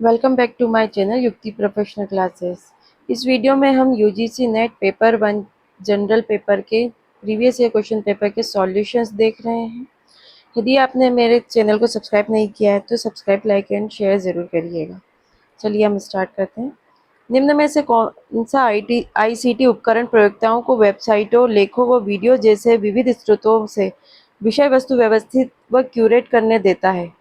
Welcome back to my channel Yukti professional classes. इस video में हम UGC NET paper 1 general paper के previous year question paper के solutions देख रहे हैं। यदि आपने मेरे चैनल को सब्सक्राइब नहीं किया है तो सब्सक्राइब, लाइक एंड शेयर ज़रूर करिएगा। चलिए हम स्टार्ट करते हैं। निम्न में से कौन सा आईसीटी उपकरण प्रयोक्ताओं को वेबसाइटों, लेखों व वीडियो जैसे विविध स्रोतों से विषय वस्तु व्यवस्थित व क्यूरेट करने देता है?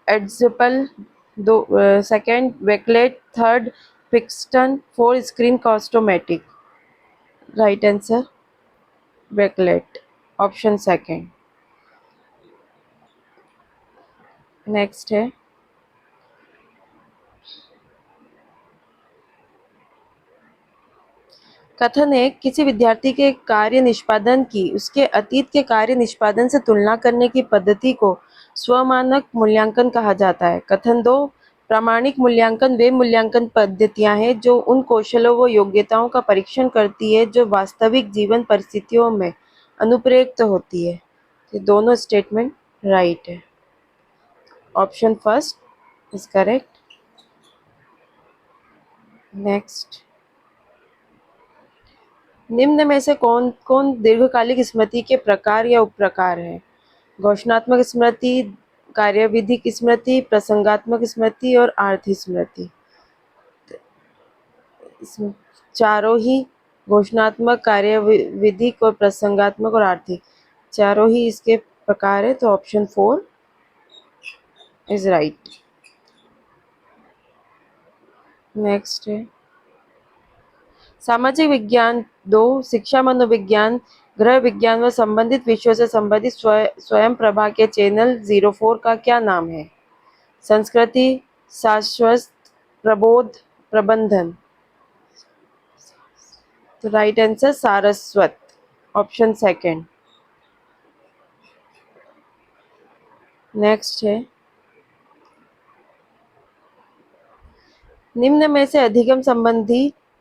एड्जपल, दो second Wakelet, third Pixton, four Screencast-O-Matic. Right answer Wakelet, option second. Next है, कथन है किसी विद्यार्थी के कार्य निष्पादन की उसके अतीत के कार्य निष्पादन से तुलना करने की पद्धति को स्वमानक मूल्यांकन कहा जाता है। कथन दो, प्रामाणिक मूल्यांकन वे मूल्यांकन पद्धतियां हैं जो उन कौशलों व योग्यताओं का परीक्षण करती है जो वास्तविक जीवन परिस्थितियों में अनुप्रयुक्त होती है। ये दोनों स्टेटमेंट राइट है। Option first is correct. Next, निम्न में से कौन कौन दीर्घकालिक स्मृति के प्रकार या उपप्रकार है? घोषणात्मक स्मृति, कार्यविधिक स्मृति, प्रसंगात्मक स्मृति और आर्थिक स्मृति। इसमें चारों ही, घोषणात्मक, कार्यविधिक और प्रसंगात्मक और आर्थिक, चारों ही इसके प्रकार है, तो ऑप्शन 4 इज राइट। नेक्स्ट है, सामाजिक विज्ञान 2, शिक्षा मनोविज्ञान, गृह विज्ञान व संबंधित विषयों से संबंधित स्वयं प्रभा के चैनल 04 का क्या नाम है? संस्कृति, शाश्वत, प्रबोध, प्रबंधन। तो right answer Saraswat, option second. Next है, निम्न में से अधिगम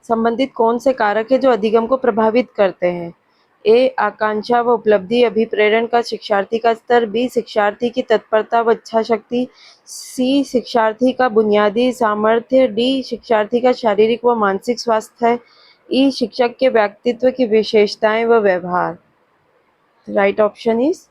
संबंधित कौन से कारक है जो अधिगम को प्रभावित करते हैं? ए, आकांक्षा व उपलब्धि अभिप्रेरण का शिक्षार्थी का स्तर, बी, शिक्षार्थी की तत्परता व इच्छा शक्ति, सी, शिक्षार्थी का बुनियादी सामर्थ्य, डी, शिक्षार्थी का शारीरिक व मानसिक स्वास्थ्य, ई, शिक्षक के व्यक्तित्व की विशेषताएं व व्यवहार। राइट ऑप्शन इज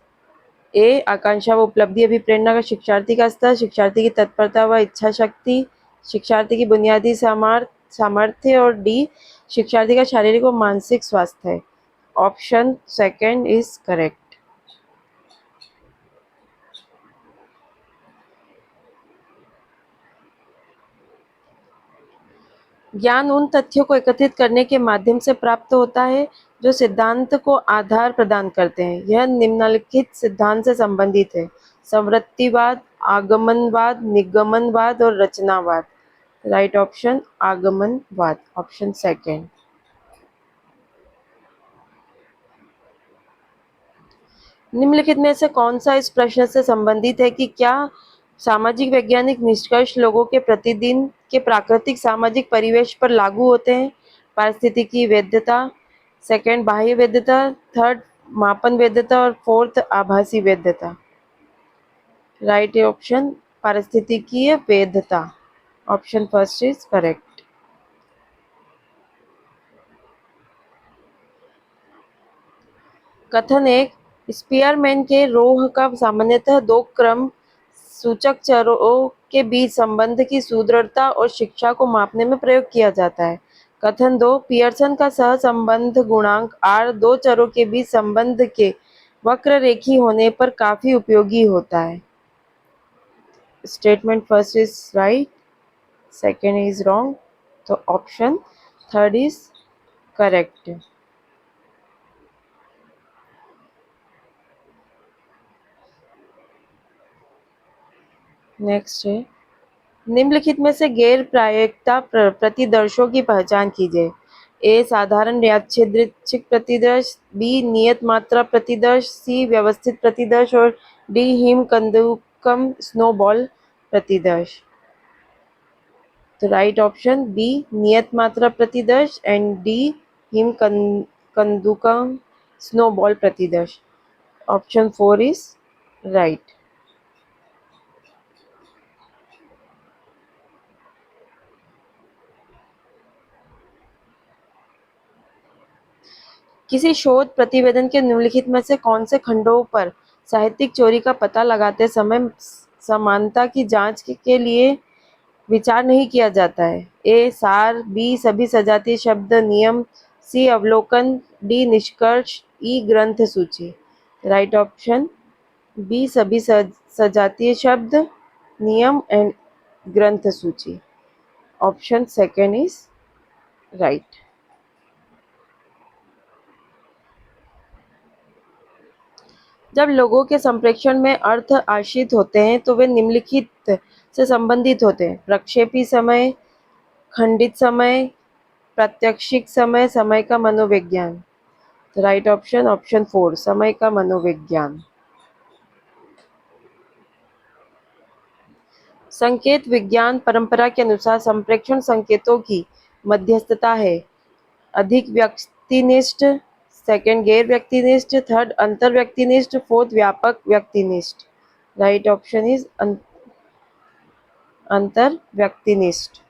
ए, आकांक्षा व उपलब्धि अभिप्रेरणा का शिक्षार्थी का स्तर, शिक्षार्थी की तत्परता व इच्छा शक्ति, शिक्षार्थी की बुनियादी सामर्थ्य और डी, शिक्षार्थी का शारीरिक व मानसिक स्वास्थ्य। Option second is correct. ज्ञान उन तथ्यों को एकत्रित करने के माध्यम से प्राप्त होता है जो सिद्धांत को आधार प्रदान करते हैं। यह निम्नलिखित सिद्धांत से संबंधित है: संवृत्तिवाद, आगमनवाद, निगमनवाद और रचनावाद। राइट ऑप्शन आगमनवाद, ऑप्शन सेकंड। निम्नलिखित में से कौन सा इस प्रश्न से संबंधित है कि क्या सामाजिक वैज्ञानिक निष्कर्ष लोगों के प्रतिदिन के प्राकृतिक सामाजिक परिवेश पर लागू होते हैं? पारिस्थितिकी वैधता, सेकंड बाह्य वैधता, थर्ड मापन वैधता और फोर्थ आभासी वैधता। राइट ऑप्शन पारिस्थितिकीय वैधता, ऑप्शन फर्स्ट इज करेक्ट। कथन एक, स्पीयरमैन के रोह का सामान्यतः दो क्रम सूचक चरों के बीच संबंध की सुदृढ़ता और शिक्षा को मापने में प्रयोग किया जाता है। कथन दो, पियर्सन का सहसंबंध गुणांक R दो चरों के बीच संबंध के वक्ररेखी होने पर काफी उपयोगी होता है। Statement first is right, second is wrong, तो option third is correct. Next है, निम्नलिखित में से गैर प्रायिकता प्रतिदर्शों की पहचान कीजिए। ए, साधारण यादृच्छिक प्रतिदर्श, बी, नियत मात्रा प्रतिदर्श, सी, व्यवस्थित प्रतिदर्श और डी, हिम कंदुकम स्नोबॉल प्रतिदर्श। तो राइट ऑप्शन बी, नियत मात्रा प्रतिदर्श एंड डी, हिम कंदुकम स्नोबॉल प्रतिदर्श। Option 4 is right. किसी शोध प्रतिवेदन के निम्नलिखित में से कौन से खंडों पर साहित्यिक चोरी का पता लगाते समय समानता की जांच के लिए विचार नहीं किया जाता है? ए सार, बी सभी सजातीय शब्द नियम, सी अवलोकन, डी निष्कर्ष, ई ग्रंथ सूची। राइट ऑप्शन बी सभी सजातीय शब्द नियम एंड ग्रंथ सूची। Option second is right. जब लोगों के संप्रेषण में अर्थ आश्रित होते हैं तो वे निम्नलिखित से संबंधित होते हैं: प्रक्षेपी समय, खंडित समय, प्रात्यक्षिक समय, समय का मनोविज्ञान। राइट ऑप्शन ऑप्शन 4 समय का मनोविज्ञान। संकेत विज्ञान परंपरा के अनुसार संप्रेषण संकेतों की मध्यस्थता है: अधिक व्यक्तिनिष्ठ, सेकंड गैर व्यक्तिनिष्ठ, थर्ड अंतर व्यक्तिनिष्ठ, फोर्थ व्यापक व्यक्तिनिष्ठ। राइट ऑप्शन इज अंतर व्यक्तिनिष्ठ।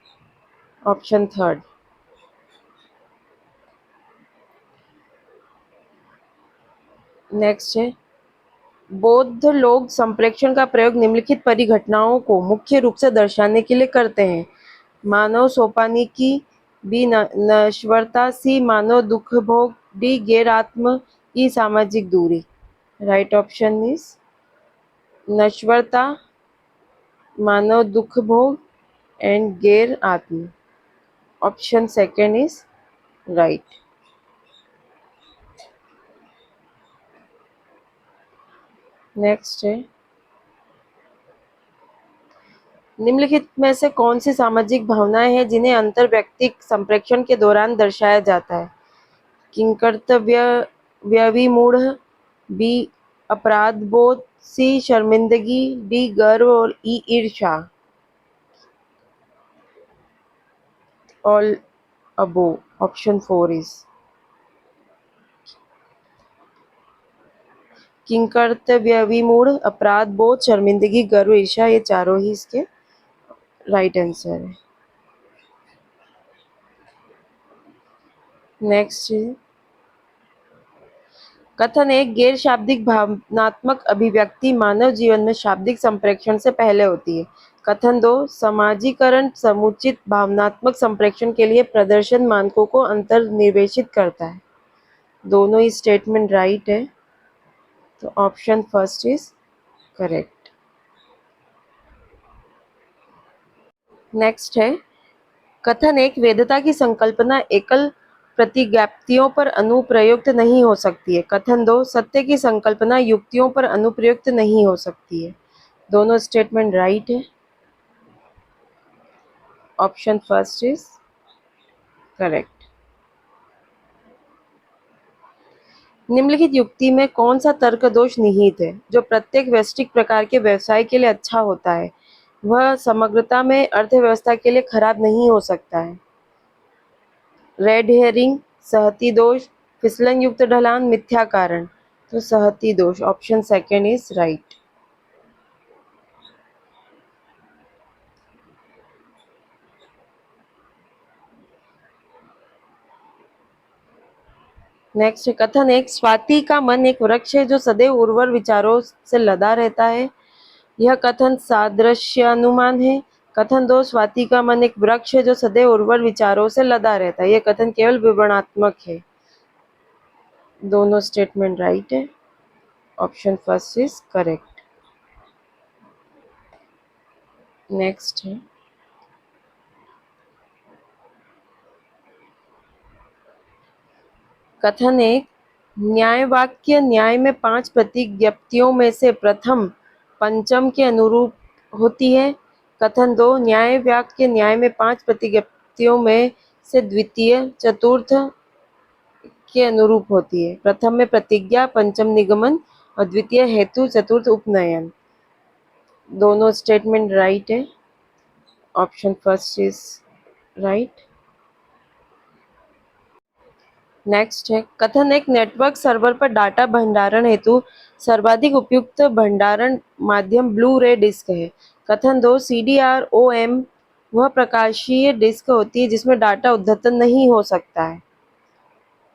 Option third. नेक्स्ट है, बौद्ध लोग संप्रेषण का प्रयोग निम्नलिखित परिघटनाओं को मुख्य रूप से दर्शाने के लिए करते हैं: मानव सोपानिकी, बी नश्वरता, सी मानव दुख भोग, डी गैर आत्म, ई सामाजिक दूरी। राइट ऑप्शन इज नश्वरता, मानव दुख भोग एंड गैर आत्म। Option second is right. Next है, निम्नलिखित में से कौन सी सामाजिक भावनाएं हैं जिन्हें अंतर व्यक्तिक संप्रेषण के दौरान दर्शाया जाता है? किंकर्तव्य व्यविमूढ़, बी अपराध बोध, सी शर्मिंदगी, डी गर्व और ई ईर्ष्या। All above. ऑप्शन 4 इज किंकर्तव्य विमूढ़, अपराध बोध, शर्मिंदगी, गर्व, ईर्ष्या, ये चारों ही इसके राइट आंसर है। नेक्स्ट है, कथन एक गैर शाब्दिक भावनात्मक अभिव्यक्ति मानव जीवन में शाब्दिक संप्रेषण से पहले होती है। कथन दो, समाजीकरण समुचित भावनात्मक संप्रेषण के लिए प्रदर्शन मानकों को अंतर्निवेशित करता है। दोनों ही स्टेटमेंट राइट है, तो option first is correct. Next है, कथन एक, वेदता की संकल्पना एकल प्रतिज्ञाप्तियों पर अनुप्रयुक्त नहीं हो सकती है। कथन दो, सत्य की संकल्पना युक्तियों पर अनुप्रयुक्त नहीं हो सकती है। दोनों स्टेटमेंट राइट है, ऑप्शन फर्स्ट इज करेक्ट। निम्नलिखित युक्ति में कौन सा तर्क दोष निहित है जो प्रत्येक वैश्विक प्रकार के व्यवसाय के लिए अच्छा होता है, वह समग्रता में अर्थव्यवस्था के लिए खराब नहीं हो सकता है? रेड हेरिंग, सहती दोष, फिसलन युक्त ढलान, मिथ्या कारण। तो सहती दोष, option second is right. Next, कथन एक, स्वाति का मन एक वृक्ष है जो सदैव उर्वर विचारों से लदा रहता है। यह कथन सादृश्यानुमान है। कथन दो, स्वाति का मन एक वृक्ष है जो सदैव उर्वर विचारों से लदा रहता है। यह कथन केवल विवरणात्मक है। दोनों स्टेटमेंट राइट है, option first is correct. Next है, कथन एक, न्याय वाक्य न्याय में 5 प्रतिज्ञप्तियों में से प्रथम पंचम के अनुरूप होती है। कथन दो, न्याय वाक्य न्याय में 5 प्रतिज्ञप्तियों में से द्वितीय चतुर्थ के अनुरूप होती है। प्रथम में प्रतिज्ञा, पंचम निगमन और द्वितीय हेतु, चतुर्थ उपनयन। दोनों स्टेटमेंट राइट है, option first is right. Next है, कथन एक, नेटवर्क सर्वर पर डाटा भंडारण हेतु सर्वाधिक उपयुक्त भंडारण माध्यम ब्लू रे डिस्क है। कथन दो, CDROM वह प्रकाशीय डिस्क होती है जिसमें डाटा उद्धतन नहीं हो सकता है।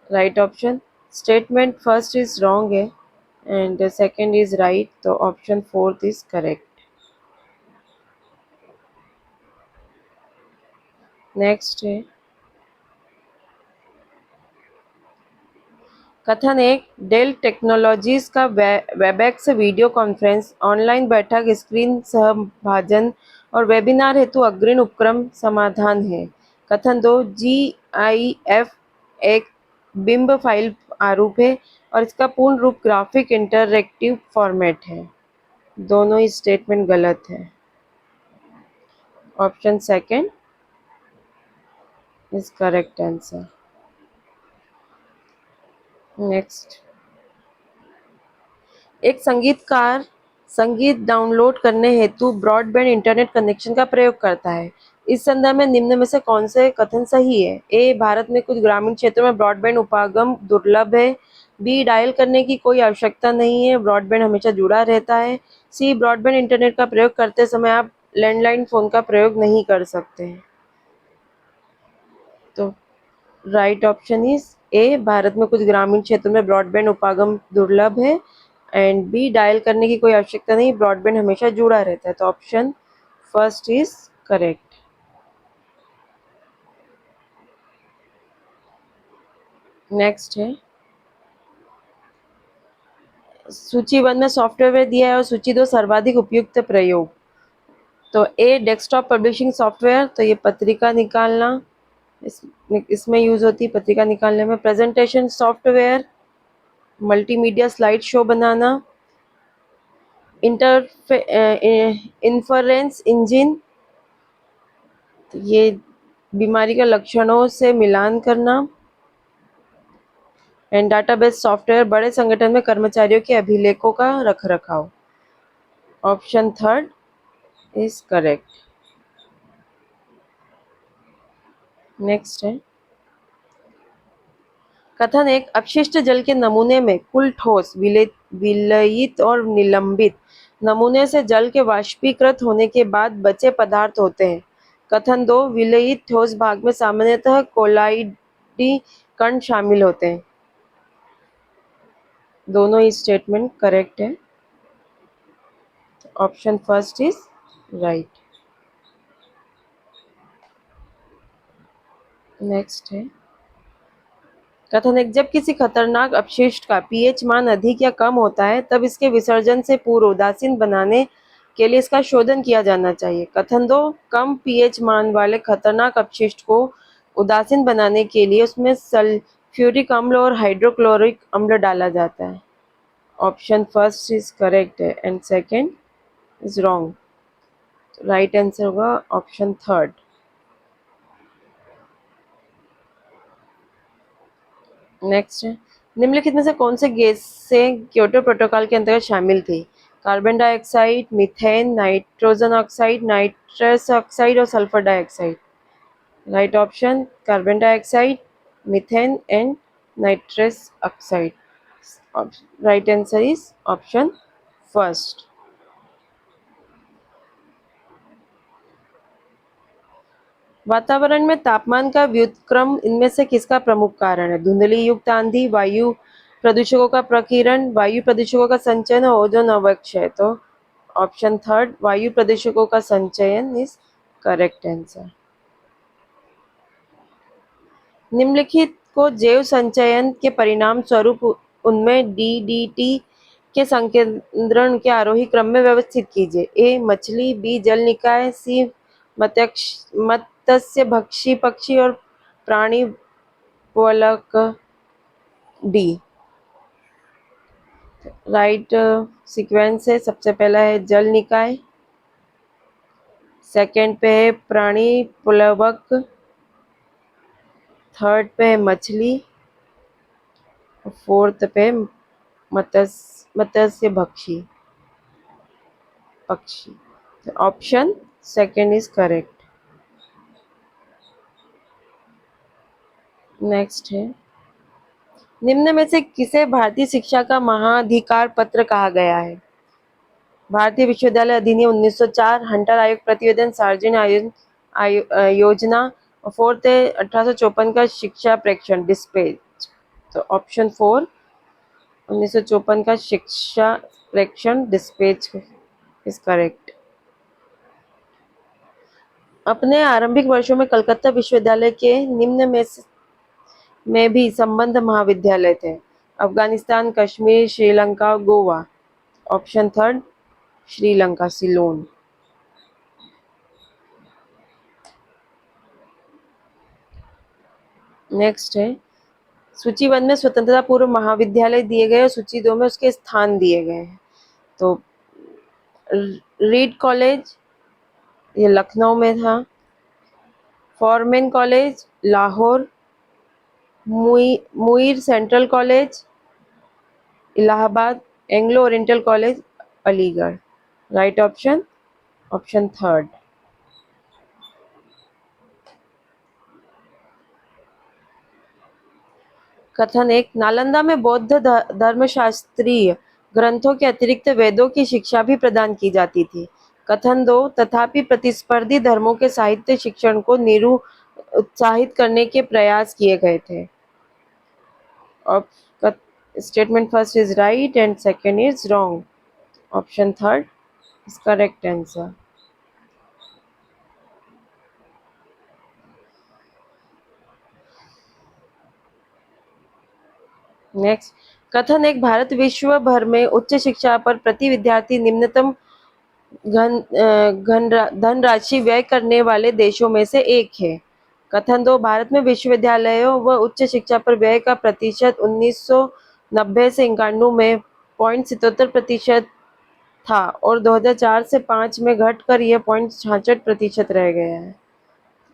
Right option statement first is wrong है एंड सेकंड इज राइट, तो option fourth is correct. Next है, कथन एक, डेल टेक्नोलॉजीज का वेबएक्स वीडियो कॉन्फ्रेंस ऑनलाइन बैठक स्क्रीन सहभाजन और वेबिनार हेतु अग्रणी उपक्रम समाधान है। कथन दो, GIF एक बिंब फाइल आरूप है और इसका पूर्ण रूप ग्राफिक इंटरएक्टिव फॉर्मेट है। दोनों ही स्टेटमेंट गलत है। Option second is correct answer. Next, एक संगीतकार संगीत डाउनलोड करने हेतु ब्रॉडबैंड इंटरनेट कनेक्शन का प्रयोग करता है। इस संदर्भ में निम्न में से कौन से कथन सही है? ए, भारत में कुछ ग्रामीण क्षेत्रों में ब्रॉडबैंड उपागम दुर्लभ है। बी, डायल करने की कोई आवश्यकता नहीं है, ब्रॉडबैंड हमेशा जुड़ा रहता है। सी, ब्रॉडबैंड इंटरनेट का प्रयोग करते समय आप लैंडलाइन फोन का प्रयोग नहीं कर सकते। तो right option is a, Bharat में कुछ ग्रामीण क्षेत्रों में ब्रॉडबैंड उपागम दुर्लभ है एंड बी, डायल करने की कोई आवश्यकता नहीं, ब्रॉडबैंड हमेशा जुड़ा रहता है। तो option first is correct. Next है, सूची 1 में सॉफ्टवेयर दिया है और सूची 2 सर्वाधिक उपयुक्त प्रयोग। तो ए, डेस्कटॉप पब्लिशिंग सॉफ्टवेयर, तो ये पत्रिका निकालना इसमें यूज होती है, पत्रिका निकालने में। Presentation software, multimedia slide show बनाना। इन्फरेंस इंजन, ये बीमारी के लक्षणों से मिलान करना। एंड डाटाबेस सॉफ्टवेयर, बड़े संगठन में कर्मचारियों के अभिलेखों का रखरखाव। Option third is correct. Next है, कथन एक, अपशिष्ट जल के नमूने में कुल ठोस, विलयित और निलंबित नमूने से जल के वाष्पीकृत होने के बाद बचे पदार्थ होते हैं। कथन दो, विलयित ठोस भाग में सामान्यतः कोलाइडी कण शामिल होते हैं। दोनों ही स्टेटमेंट करेक्ट है। Option first is right. Next है, कथन एक, जब किसी खतरनाक अपशिष्ट का पीएच मान अधिक या कम होता है तब इसके विसर्जन से पूर्व उदासीन बनाने के लिए इसका शोधन किया जाना चाहिए। कथन दो, कम पीएच मान वाले खतरनाक अपशिष्ट को उदासीन बनाने के लिए उसमें सल्फ्यूरिक अम्ल और हाइड्रोक्लोरिक अम्ल डाला जाता है। ऑप्शन फर्स्ट इज करेक्ट है and second is wrong. Right answer होगा ऑप्शन थर्ड। नेक्स्ट है, निम्नलिखित में से कौन से गैस से क्योटो प्रोटोकॉल के अंतर्गत शामिल थी? Carbon dioxide, methane, nitrogen oxide, nitrous oxide और sulphur dioxide. Right option, carbon dioxide, methane and nitrous oxide. Right answer is option first. वातावरण में तापमान का व्युत्क्रम इनमें से किसका प्रमुख कारण है? धुंधली युक्त आंधी, वायु प्रदूषकों का प्रकीर्णन, वायु प्रदूषकों का संचयन और ओजोन अवक्षय। तो ऑप्शन थर्ड, वायु प्रदूषकों का संचयन इज करेक्ट आंसर। निम्नलिखित को जैव संचयन के परिणाम स्वरूप उनमें डीडीटी के संकेंद्रण के आरोही क्रम में व्यवस्थित कीजिए। ए, मछली, बी, जल निकाय, सी, मत्स्य भक्षी पक्षी और प्राणी वलक, डी। राइट सीक्वेंस है, सबसे पहला है जल निकाय, सेकंड पे है प्राणी प्लवक, थर्ड पे है मछली, फोर्थ पे मत्स्य भक्षी पक्षी। Option second is correct. Next है, निम्न में से किसे भारतीय शिक्षा का महाधिकार पत्र कहा गया है? भारतीय विश्वविद्यालय अधिनियम 1904, हंटर आयोग प्रतिवेदन, सार्वजनिक योजना और फोर्थ है 1854 का शिक्षा प्रेक्षण डिस्पैच। तो ऑप्शन 4 1954 का शिक्षा प्रेक्षण डिस्पैच इज करेक्ट। अपने आरंभिक वर्षों में कलकत्ता विश्वविद्यालय के निम्न में भी संबंध महाविद्यालय थे: अफगानिस्तान, कश्मीर, श्रीलंका, गोवा। ऑप्शन 3 श्रीलंका, सिलोन। नेक्स्ट है, सूची 1 में स्वतंत्रता पूर्व महाविद्यालय दिए गए और सूची 2 में उसके स्थान दिए गए हैं। तो रीड कॉलेज ये लखनऊ में था, Forman College Lahore, Muir Central College Allahabad, Anglo Oriental College Aligarh. Right option option 3। कथन 1, नालंदा में बौद्ध धर्मशास्त्रीय ग्रंथों के अतिरिक्त वेदों की शिक्षा भी प्रदान की जाती थी। कथन 2, तथापि प्रतिस्पर्धी धर्मों के साहित्य शिक्षण को उत्साहित करने के प्रयास किए गए थे। Statement first is right and second is wrong. Option 3 is correct answer. Next, कथन 1, भारत विश्व भर में उच्च शिक्षा पर प्रति विद्यार्थी निम्नतम धनराशि व्यय करने वाले देशों में से एक है। कथन 2, भारत में विश्वविद्यालयों व उच्च शिक्षा पर व्यय का प्रतिशत 1990 से 91 में 0.77% था और 2004 से 5 में घटकर यह 0.66% रह गया है।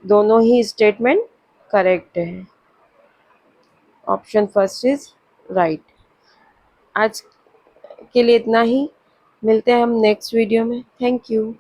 दोनों ही स्टेटमेंट करेक्ट है। Option first is right. आज के लिए इतना ही, मिलते हैं हम नेक्स्ट वीडियो में। Thank you.